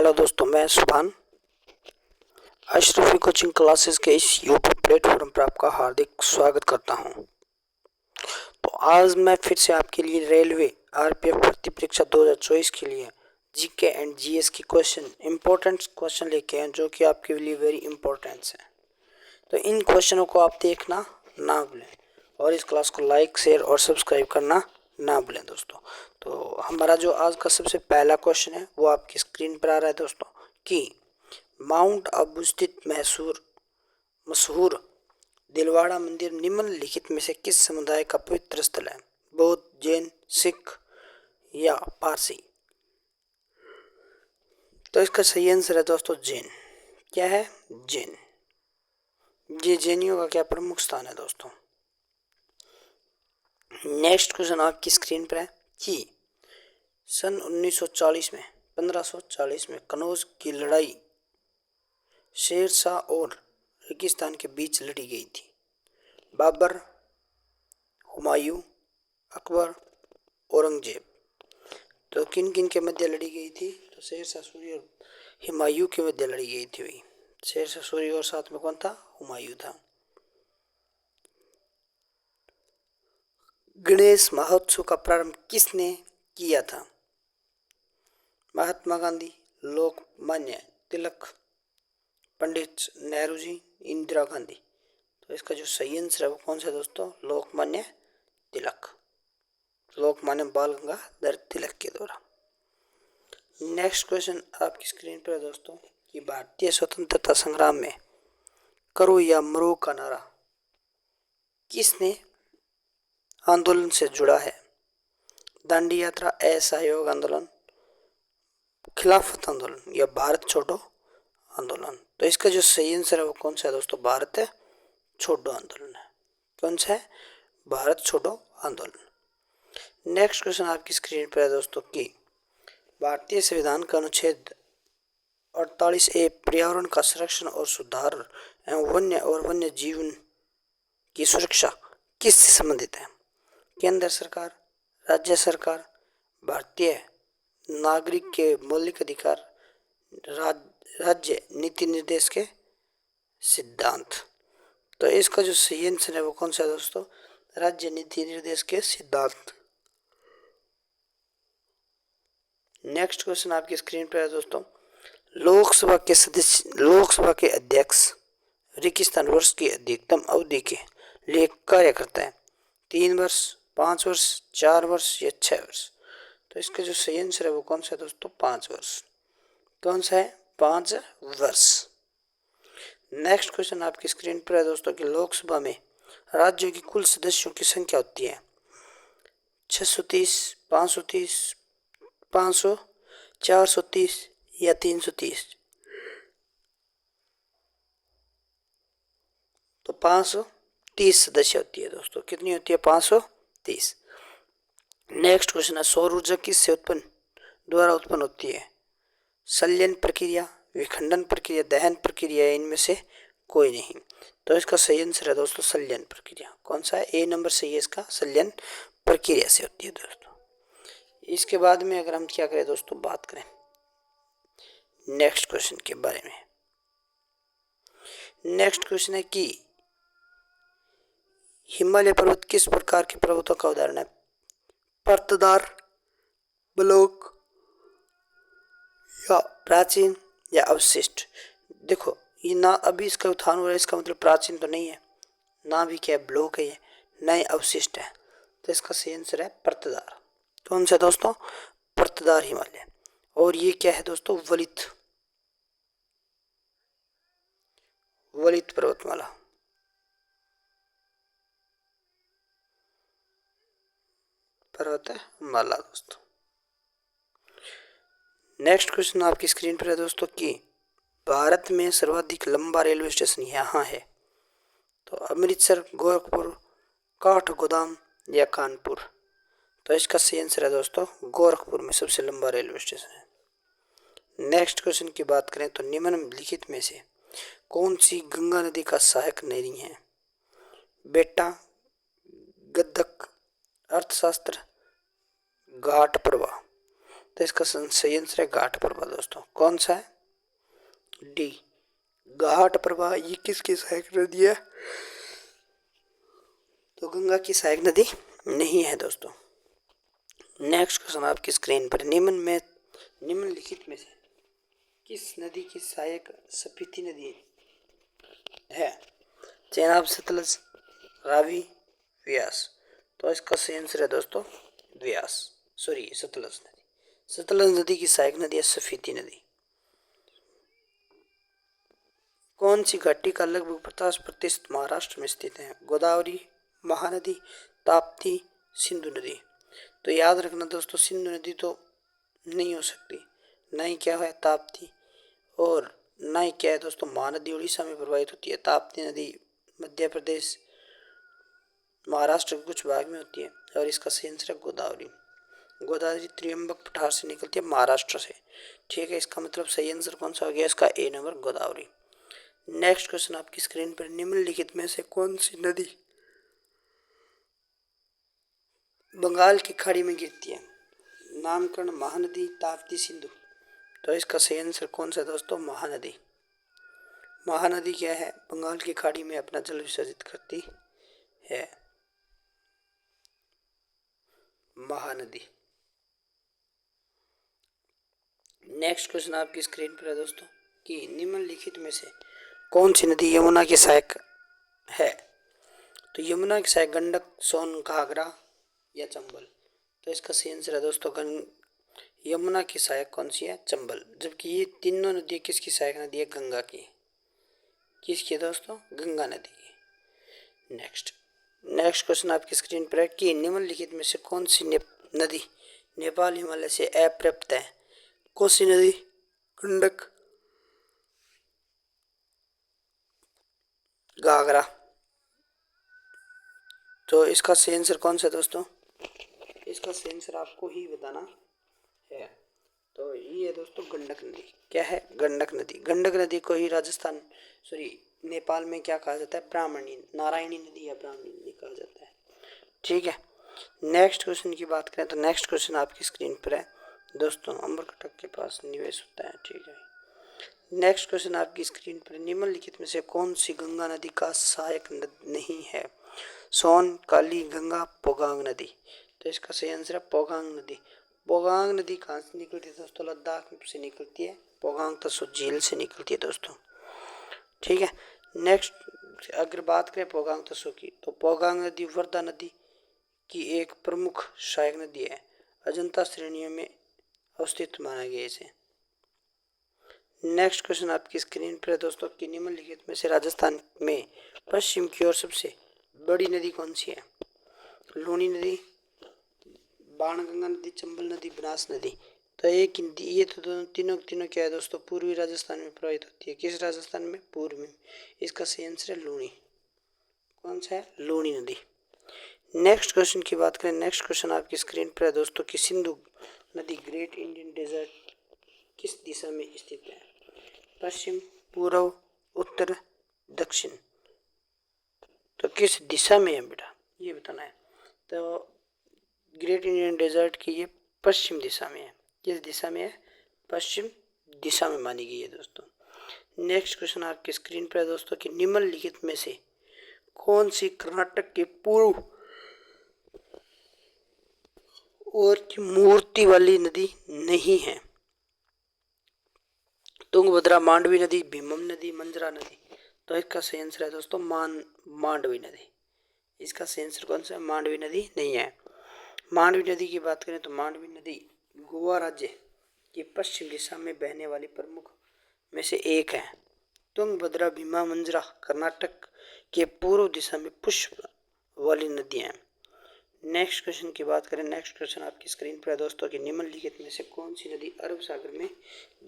Hello दोस्तों, मैं सुभान अशरफी कोचिंग क्लासेस के इस यूट्यूब प्लेटफॉर्म पर आपका हार्दिक स्वागत करता हूं। तो आज मैं फिर से आपके लिए रेलवे आरपीएफ भर्ती परीक्षा 2024 के लिए जीके एंड जीएस की इम्पोर्टेंट क्वेश्चन लेके हैं, जो कि आपके लिए वेरी इंपॉर्टेंट है। तो इन क्वेश्चनों को आप देखना ना भूलें और इस क्लास को लाइक, शेयर और सब्सक्राइब करना ना भूलें दोस्तों। तो हमारा जो आज का सबसे पहला क्वेश्चन है वो आपकी स्क्रीन पर आ रहा है दोस्तों कि माउंट आबू स्थित मशहूर दिलवाड़ा मंदिर निम्नलिखित में से किस समुदाय का पवित्र स्थल है? बौद्ध, जैन, सिख या पारसी? तो इसका सही आंसर है दोस्तों जैन। क्या है? जैन। ये जैनियों का क्या प्रमुख स्थान है दोस्तों। नेक्स्ट क्वेश्चन आपकी स्क्रीन पर है कि सन 1540 में कनौज की लड़ाई शेर शाह और रेगिस्तान के बीच लड़ी गई थी। बाबर, हुमायूं, अकबर, औरंगजेब। तो किन किन के मध्य लड़ी गई थी? तो शेर शाह सूरी और हुमायूं के मध्य लड़ी गई थी वही। शेर शाह सूरी और साथ में कौन था? हुमायूं था। गणेश महोत्सव का प्रारंभ किसने किया था? महात्मा गांधी, लोकमान्य तिलक, पंडित नेहरू जी, इंदिरा गांधी। तो इसका जो सही आंसर है वो कौन सा है दोस्तों? लोकमान्य तिलक, लोकमान्य बाल गंगाधर तिलक के द्वारा। नेक्स्ट क्वेश्चन आपकी स्क्रीन पर है दोस्तों कि भारतीय स्वतंत्रता संग्राम में करो या मरो का नारा किसने आंदोलन से जुड़ा है? दांडी यात्रा, असहयोग आंदोलन, खिलाफत आंदोलन या भारत छोड़ो आंदोलन? तो इसका जो सही आंसर है वो कौन सा है दोस्तों? भारत छोड़ो आंदोलन है। कौन सा है? भारत छोड़ो आंदोलन। नेक्स्ट क्वेश्चन आपकी स्क्रीन पर है दोस्तों कि भारतीय संविधान का अनुच्छेद 48A पर्यावरण का संरक्षण और सुधार एवं वन्य जीवन की सुरक्षा किससे संबंधित है? केंद्र सरकार, राज्य सरकार, भारतीय नागरिक के मौलिक अधिकार, राज्य नीति निर्देश के सिद्धांत। तो इसका जो सही आंसर है वो कौन सा है दोस्तों? राज्य नीति निर्देश के सिद्धांत। नेक्स्ट क्वेश्चन आपकी स्क्रीन पर है दोस्तों लोकसभा के अध्यक्ष रेगिस्तान वर्ष की अधिकतम अवधि के लिए कार्य करता है? 3 वर्ष, 5 वर्ष, 4 वर्ष या 6 वर्ष? तो इसका जो सही आंसर है वो कौन सा है दोस्तों? 5 वर्ष। कौन सा है? 5 वर्ष। नेक्स्ट क्वेश्चन आपकी स्क्रीन पर है दोस्तों कि लोकसभा में राज्यों की कुल सदस्यों की संख्या होती है 630, 530, 500, 430 या 330? तो 530 सदस्य होती है दोस्तों। कितनी होती है? 530। नेक्स्ट क्वेश्चन है सौर ऊर्जा किससे द्वारा उत्पन्न होती है? संलयन प्रक्रिया, विखंडन प्रक्रिया, दहन प्रक्रिया, इनमें से कोई नहीं। तो इसका सही आंसर है दोस्तों संलयन प्रक्रिया। कौन सा है? ए नंबर सही है इसका, संलयन प्रक्रिया से होती है दोस्तों। इसके बाद में अगर हम क्या करें दोस्तों, बात करें नेक्स्ट क्वेश्चन के बारे में। नेक्स्ट क्वेश्चन है कि हिमालय पर्वत किस प्रकार के पर्वतों का उदाहरण है? परतदार, ब्लॉक या प्राचीन या अवशिष्ट? देखो ये ना अभी इसका उत्थान हो रहा है, इसका मतलब प्राचीन तो नहीं है, ना भी क्या ब्लॉक है, ना ही अवशिष्ट है। तो इसका सही आंसर है परतदार। कौन सा दोस्तों? परतदार हिमालय। और ये क्या है दोस्तों? वलित पर्वतमाला। पर्वतमाला दोस्तों। नेक्स्ट क्वेश्चन आपकी स्क्रीन पर है दोस्तों कि भारत में सर्वाधिक लंबा रेलवे स्टेशन यहाँ है? तो अमृतसर, गोरखपुर, काठगोदाम या कानपुर? तो इसका सही आंसर है दोस्तों गोरखपुर में सबसे लंबा रेलवे स्टेशन है। नेक्स्ट क्वेश्चन की बात करें तो निम्नलिखित में से कौन सी गंगा नदी का सहायक नदी है? बेटा, गद्दक, अर्थशास्त्र, घाट प्रवाह? तो इसका सही आंसर है घाट प्रवाह दोस्तों। कौन सा है? डी, घाट प्रवाह। ये किसकी सहायक नदी है? तो गंगा की सहायक नदी नहीं है दोस्तों। नेक्स्ट क्वेश्चन आपकी स्क्रीन पर, निम्नलिखित में से किस नदी की सहायक स्पीति नदी है? चेनाब, सतलज, रावी, व्यास। तो इसका सही आंसर है दोस्तों व्यास, सॉरी सतलज नदी। सतलज नदी की सहायक नदी है स्पीति नदी। कौन सी घाटी का लगभग 50% महाराष्ट्र में स्थित है? गोदावरी, महानदी, ताप्ती, सिंधु नदी। तो याद रखना दोस्तों, सिंधु नदी तो नहीं हो सकती, ना ही क्या है ताप्ती, और ना ही क्या है दोस्तों महानदी उड़ीसा में प्रवाहित होती है। ताप्ती नदी मध्य प्रदेश, महाराष्ट्र के कुछ भाग में होती है। और इसका सही आंसर है गोदावरी। गोदावरी त्रियंबक पठार से निकलती है, महाराष्ट्र से। ठीक है, इसका मतलब सही आंसर कौन सा हो गया? इसका ए नंबर, गोदावरी। नेक्स्ट क्वेश्चन आपकी स्क्रीन पर, निम्नलिखित में से कौन सी नदी बंगाल की खाड़ी में गिरती है? नामकरण, महानदी, ताप्ती, सिंधु। तो इसका सही आंसर कौन सा दोस्तों? महानदी। महानदी क्या है? बंगाल की खाड़ी में अपना जल विसर्जित करती है, महानदी। नेक्स्ट क्वेश्चन आपकी स्क्रीन पर है दोस्तों कि निम्नलिखित में से कौन सी नदी यमुना की सहायक है? तो यमुना की सहायक गंडक, सोन, घाघरा या चंबल। तो इसका सही आंसर है दोस्तों यमुना की सहायक कौन सी है? चंबल। जबकि ये तीनों नदी किसकी सहायक नदी है? गंगा की। किसकी है दोस्तों? गंगा नदी की। नेक्स्ट क्वेश्चन आपकी स्क्रीन पर है कि निम्नलिखित में से कौन सी नदी नेपाल हिमालय से अपर्याप्त है? कोसी नदी, गंडक, घाघरा। तो इसका सही आंसर कौन सा दोस्तों? इसका सही आंसर आपको ही बताना है। तो ये है दोस्तों गंडक नदी। क्या है? गंडक नदी। गंडक नदी को ही राजस्थान, सॉरी नेपाल में क्या कहा जाता है? ब्राह्मणी, नारायणी नदी या ब्राह्मणी नदी कहा जाता है। ठीक है, नेक्स्ट क्वेश्चन की बात करें तो नेक्स्ट क्वेश्चन आपकी स्क्रीन पर है दोस्तों, अम्बरकटक के पास निवेश होता है। ठीक है, नेक्स्ट क्वेश्चन आपकी स्क्रीन पर, निम्नलिखित में से कौन सी गंगा नदी का सहायक नहीं है? सोन, काली गंगा, पोगांग नदी। तो इसका सही आंसर है पोगांग नदी। पोगांग नदी कहाँ से निकलती है दोस्तों? लद्दाख से निकलती है। पोगांग तसो झील से निकलती है दोस्तों। ठीक है, नेक्स्ट अगर बात करें पोगांग तसो की, तो पोगांग नदी वर्धा नदी की एक प्रमुख सहायक नदी है। अजंता श्रेणियों में अवस्थित माना गया इसे। नेक्स्ट क्वेश्चन आपकी स्क्रीन पर है दोस्तों कि निम्नलिखित में से राजस्थान में पश्चिम की ओर सबसे बड़ी नदी कौन सी है? लूनी नदी, बाणगंगा नदी, चंबल नदी, बनास नदी। तो ये तो तीनों क्या है दोस्तों? पूर्वी राजस्थान में प्रवाहित होती है। किस राजस्थान में? पूर्व में। इसका सही आंसर है लूनी। कौन सा है? लूनी नदी। नेक्स्ट क्वेश्चन की बात करें, नेक्स्ट क्वेश्चन आपकी स्क्रीन पर है दोस्तों कि सिंधु नदी ग्रेट इंडियन डेजर्ट किस दिशा में स्थित है? पश्चिम, पूर्व, उत्तर, दक्षिण। तो किस दिशा में है बेटा, ये बताना है। तो ग्रेट इंडियन डेजर्ट की ये पश्चिम दिशा में है। किस दिशा में है? पश्चिम दिशा में मानी गई है दोस्तों। नेक्स्ट क्वेश्चन आपकी स्क्रीन पर है दोस्तों कि निम्नलिखित में से कौन सी कर्नाटक के पूर्व और की मूर्ति वाली नदी नहीं है? तुंगभद्रा, मांडवी नदी, भीमम नदी, मंजरा नदी। तो इसका सही आंसर है दोस्तों मांडवी नदी। इसका सही आंसर कौन सा है? मांडवी नदी नहीं है। मांडवी नदी की बात करें तो मांडवी नदी गोवा राज्य की पश्चिम दिशा में बहने वाली प्रमुख में से एक है। तुंगभद्रा, भीमा, मंजरा कर्नाटक के पूर्व दिशा में पुष्प वाली नदियां हैं। नेक्स्ट क्वेश्चन की बात करें, नेक्स्ट क्वेश्चन आपकी स्क्रीन पर है दोस्तों कि निम्नलिखित में से कौन सी नदी अरब सागर में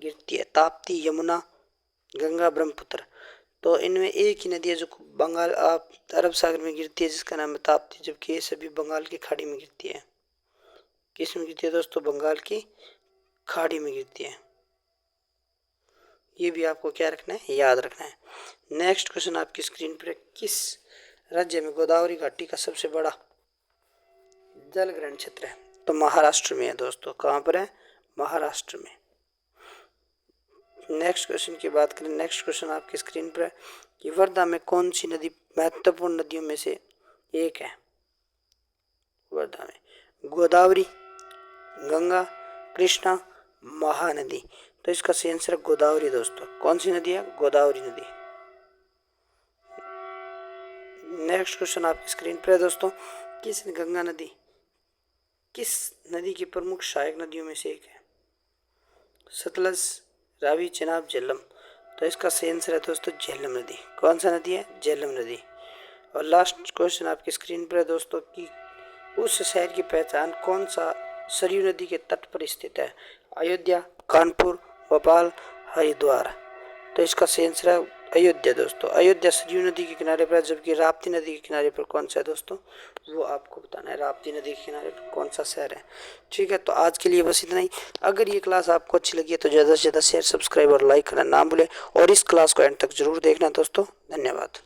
गिरती है? ताप्ती, यमुना, गंगा, ब्रह्मपुत्र। तो इनमें एक ही नदी है जो बंगाल अरब सागर में गिरती है, जिसका नाम है ताप्ती, जबकि ये सभी बंगाल की खाड़ी में गिरती है। किस में गिरती है दोस्तों? बंगाल की खाड़ी में गिरती है। ये भी आपको क्या रखना है? याद रखना है। नेक्स्ट क्वेश्चन आपकी स्क्रीन पर, किस राज्य में गोदावरी घाटी का सबसे बड़ा जल ग्रहण क्षेत्र है? तो महाराष्ट्र में है दोस्तों। कहाँ पर है? महाराष्ट्र में। नेक्स्ट क्वेश्चन की बात करें, नेक्स्ट क्वेश्चन आपकी स्क्रीन पर है कि वर्धा में कौन सी नदी महत्वपूर्ण नदियों में से एक है। वर्धा में गोदावरी, गंगा, कृष्णा, महानदी। तो इसका सही आंसर है गोदावरी दोस्तों। कौन सी नदी है? गोदावरी नदी। नेक्स्ट क्वेश्चन आपकी स्क्रीन पर है दोस्तों, गंगा नदी किस नदी की प्रमुख सहायक नदियों में से एक है? सतलज, रावी, चेनाब, झेलम। तो इसका सही आंसर है दोस्तों झेलम नदी। कौन सा नदी है? झेलम नदी। और लास्ट क्वेश्चन आपकी स्क्रीन पर है दोस्तों कि उस शहर की पहचान कौन सा सरयू नदी के तट पर स्थित है? अयोध्या, कानपुर, भोपाल, हरिद्वार। तो इसका सही आंसर है अयोध्या दोस्तों। अयोध्या सरयू नदी के किनारे पर है, जबकि राप्ती नदी के किनारे पर कौन सा है दोस्तों, वो आपको बताना है। राप्ती नदी के किनारे पर कौन सा शहर है। ठीक है, तो आज के लिए बस इतना ही। अगर ये क्लास आपको अच्छी लगी है तो ज़्यादा से ज़्यादा शेयर, सब्सक्राइब और लाइक करना ना भूलें और इस क्लास को एंड तक जरूर देखना दोस्तों। धन्यवाद।